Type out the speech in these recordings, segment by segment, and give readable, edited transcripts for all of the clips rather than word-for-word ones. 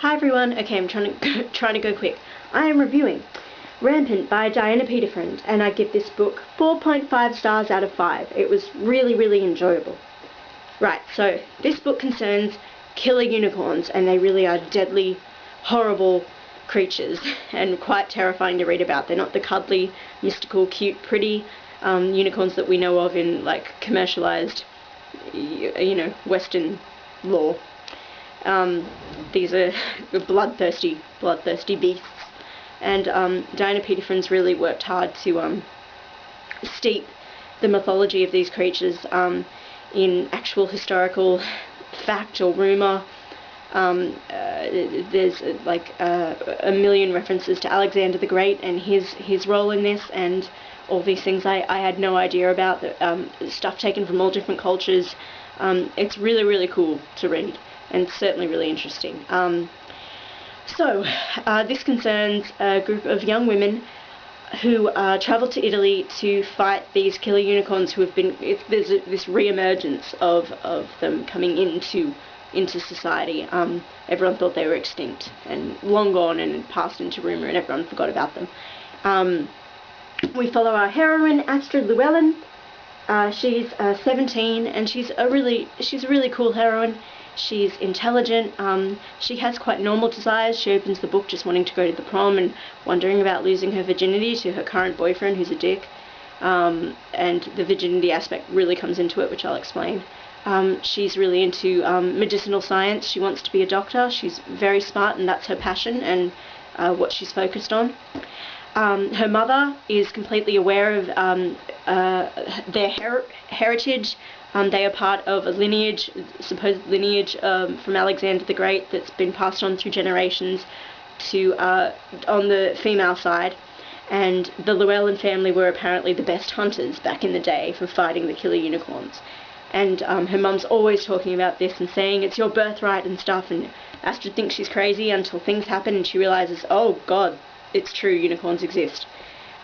Hi everyone. Okay, I'm trying to go quick. I am reviewing Rampant by Diana Peterfriend, and I give this book 4.5 stars out of 5. It was really enjoyable. Right, so this book concerns killer unicorns, and they really are deadly, horrible creatures, and quite terrifying to read about. They're not the cuddly, mystical, cute, pretty unicorns that we know of in like commercialized, Western lore. These are bloodthirsty beasts, and Diana Peterfriend's really worked hard to steep the mythology of these creatures in actual historical fact or rumor. There's like a million references to Alexander the Great and his role in this, and all these things I had no idea about. Stuff taken from all different cultures. It's really cool to read, and certainly really interesting. So this concerns a group of young women who travel to Italy to fight these killer unicorns who have been... There's this re-emergence of them coming into society. Everyone thought they were extinct and long gone and passed into rumour, and everyone forgot about them. We follow our heroine, Astrid Llewellyn. She's 17, and she's a really cool heroine. She's intelligent. She has quite normal desires. She opens the book just wanting to go to the prom and wondering about losing her virginity to her current boyfriend, who's a dick. And the virginity aspect really comes into it, which I'll explain. She's really into medicinal science. She wants to be a doctor. She's very smart, and that's her passion and what she's focused on. Her mother is completely aware of their heritage. They are part of a lineage, supposed lineage from Alexander the Great that's been passed on through generations to on the female side. And the Llewellyn family were apparently the best hunters back in the day for fighting the killer unicorns. And her mum's always talking about this and saying it's your birthright and stuff, and Astrid thinks she's crazy until things happen and she realizes, oh god, it's true, unicorns exist.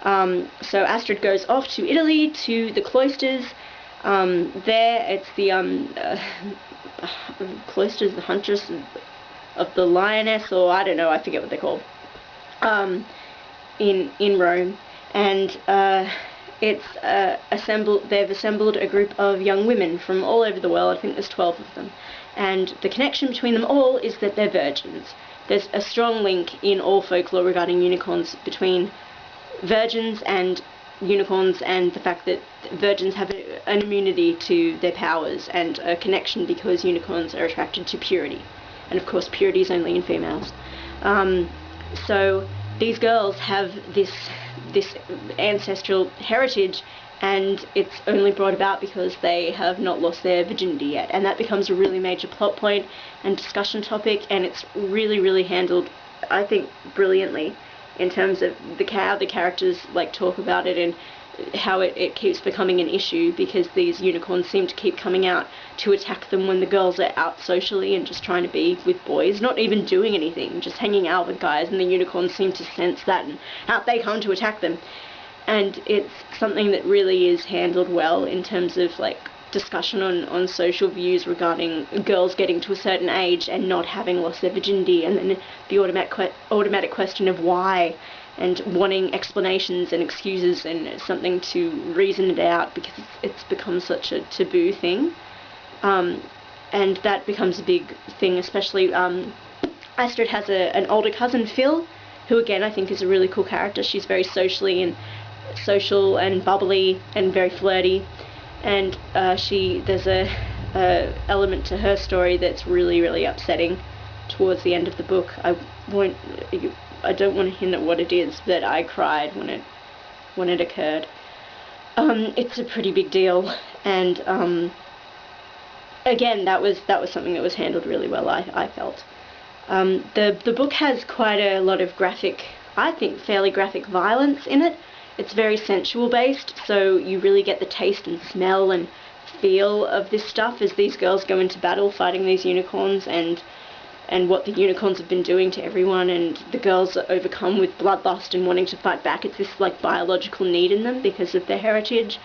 So Astrid goes off to Italy, to the cloisters. There it's the cloisters, the huntress of the lioness, or I don't know, I forget what they're called, in Rome. And they've assembled a group of young women from all over the world. I think there's 12 of them, and the connection between them all is that they're virgins. There's a strong link in all folklore regarding unicorns between virgins and unicorns, and the fact that virgins have an immunity to their powers and a connection because unicorns are attracted to purity, and of course purity is only in females. So these girls have this ancestral heritage, and it's only brought about because they have not lost their virginity yet, and that becomes a really major plot point and discussion topic, and it's really handled, I think, brilliantly in terms of how the characters like talk about it, and how it keeps becoming an issue because these unicorns seem to keep coming out to attack them when the girls are out socially and just trying to be with boys, not even doing anything, just hanging out with guys, and the unicorns seem to sense that and out they come to attack them. And it's something that really is handled well in terms of like discussion on social views regarding girls getting to a certain age and not having lost their virginity, and then the automatic question of why, and wanting explanations and excuses and something to reason it out, because it's become such a taboo thing. And that becomes a big thing, especially Astrid has an older cousin, Phil, who again I think is a really cool character. She's very social and bubbly and very flirty, and there's a element to her story that's really upsetting towards the end of the book. I don't want to hint at what it is, but I cried when it occurred. It's a pretty big deal, and again, that was something that was handled really well, I felt. The book has quite a lot of graphic, I think fairly graphic violence in it. It's very sensual based, so you really get the taste and smell and feel of this stuff as these girls go into battle fighting these unicorns, and what the unicorns have been doing to everyone, and the girls are overcome with bloodlust and wanting to fight back. It's this like biological need in them because of their heritage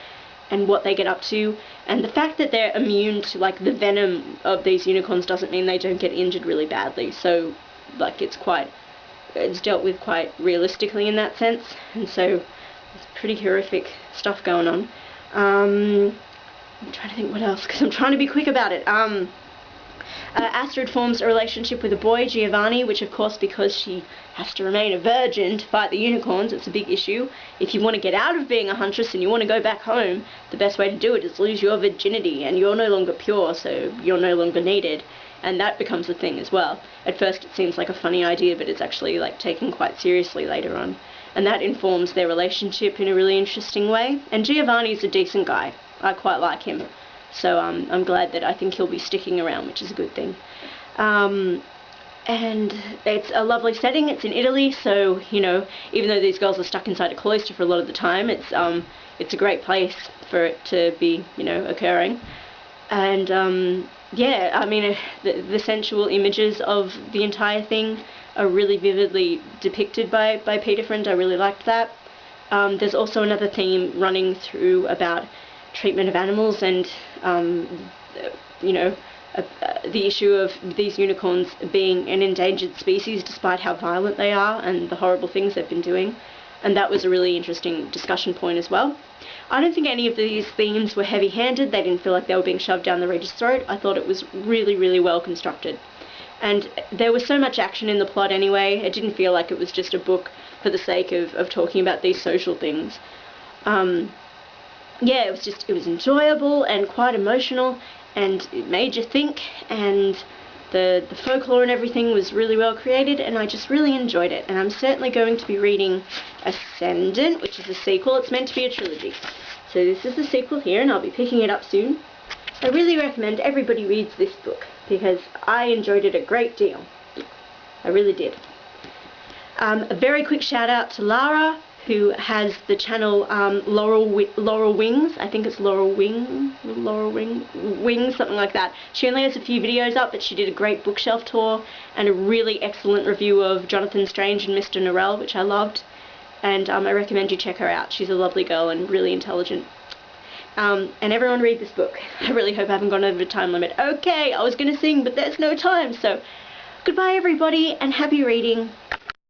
and what they get up to, and the fact that they're immune to like the venom of these unicorns doesn't mean they don't get injured really badly. So like it's dealt with quite realistically in that sense, and so it's pretty horrific stuff going on. I'm trying to think what else, because I'm trying to be quick about it. Astrid forms a relationship with a boy, Giovanni, which of course, because she has to remain a virgin to fight the unicorns, it's a big issue. If you want to get out of being a huntress and you want to go back home, the best way to do it is lose your virginity, and you're no longer pure, so you're no longer needed. And that becomes a thing as well. At first it seems like a funny idea, but it's actually like taken quite seriously later on. And that informs their relationship in a really interesting way. And Giovanni's a decent guy. I quite like him. So I'm glad that I think he'll be sticking around, which is a good thing. And it's a lovely setting. It's in Italy, so, you know, even though these girls are stuck inside a cloister for a lot of the time, it's a great place for it to be, you know, occurring. And yeah, I mean, the sensual images of the entire thing are really vividly depicted by Peter Friend. I really liked that. There's also another theme running through about treatment of animals and, you know, the issue of these unicorns being an endangered species despite how violent they are and the horrible things they've been doing. And that was a really interesting discussion point as well. I don't think any of these themes were heavy-handed. They didn't feel like they were being shoved down the reader's throat. I thought it was really, really well constructed. And there was so much action in the plot anyway. It didn't feel like it was just a book for the sake of talking about these social things. Yeah, it was enjoyable and quite emotional, and it made you think, and the folklore and everything was really well created, and I just really enjoyed it. And I'm certainly going to be reading Ascendant, which is a sequel. It's meant to be a trilogy. So this is the sequel here, and I'll be picking it up soon. I really recommend everybody reads this book, because I enjoyed it a great deal. I really did. A very quick shout out to Lara, who has the channel Laurel Wings. I think it's Laurel Wings, something like that. She only has a few videos up, but she did a great bookshelf tour and a really excellent review of Jonathan Strange and Mr. Norrell, which I loved. And I recommend you check her out. She's a lovely girl and really intelligent. And everyone read this book. I really hope I haven't gone over the time limit. Okay, I was going to sing, but there's no time. So goodbye everybody, and happy reading.